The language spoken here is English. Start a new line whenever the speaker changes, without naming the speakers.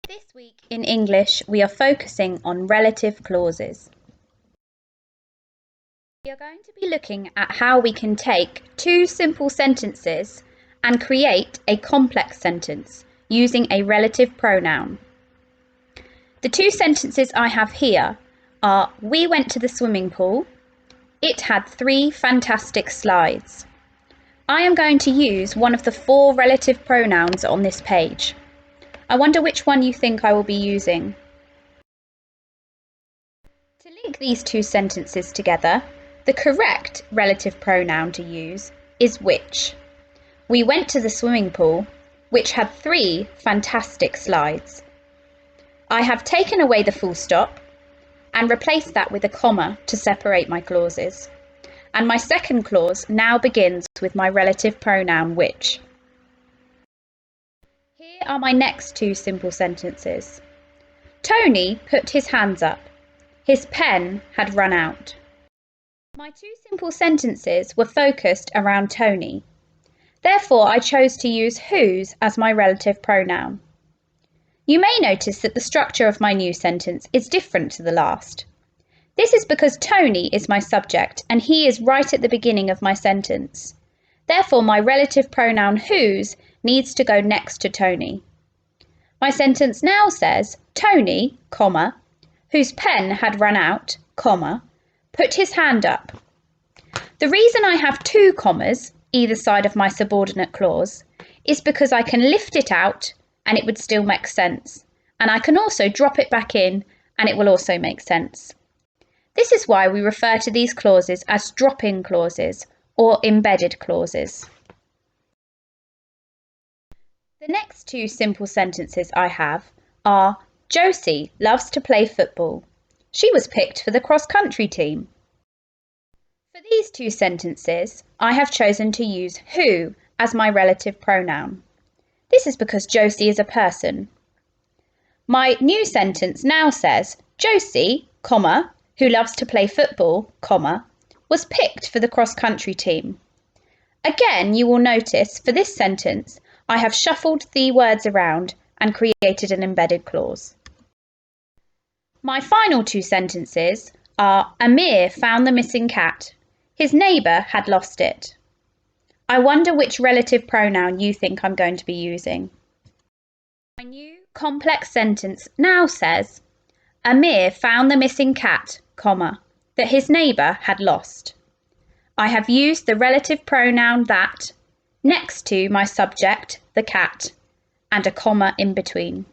This week in English, we are focusing on relative clauses. We are going to be looking at how we can take two simple sentences and create a complex sentence using a relative pronoun. The two sentences I have here are, we went to the swimming pool. It had 3 fantastic slides. I am going to use one of the 4 relative pronouns on this page. I wonder which one you think I will be using. To link these two sentences together, the correct relative pronoun to use is which. We went to the swimming pool, which had 3 fantastic slides. I have taken away the full stop and replaced that with a comma to separate my clauses. And my second clause now begins with my relative pronoun which. Here are my next 2 simple sentences. Tony put his hands up. His pen had run out. My 2 simple sentences were focused around Tony. Therefore, I chose to use whose as my relative pronoun. You may notice that the structure of my new sentence is different to the last. This is because Tony is my subject and he is right at the beginning of my sentence. Therefore, my relative pronoun whose needs to go next to Tony. My sentence now says, Tony, comma, whose pen had run out, comma, put his hand up. The reason I have 2 commas either side of my subordinate clause is because I can lift it out and it would still make sense. And I can also drop it back in and it will also make sense. This is why we refer to these clauses as drop-in clauses or embedded clauses. The next 2 simple sentences I have are, Josie loves to play football. She was picked for the cross-country team. For these 2 sentences, I have chosen to use who as my relative pronoun. This is because Josie is a person. My new sentence now says, Josie, comma, who loves to play football, comma, was picked for the cross-country team. Again, you will notice for this sentence, I have shuffled the words around and created an embedded clause. My final 2 sentences are, Amir found the missing cat. His neighbour had lost it. I wonder which relative pronoun you think I'm going to be using. My new complex sentence now says, Amir found the missing cat, comma, that his neighbour had lost. I have used the relative pronoun that next to my subject, the cat, and a comma in between.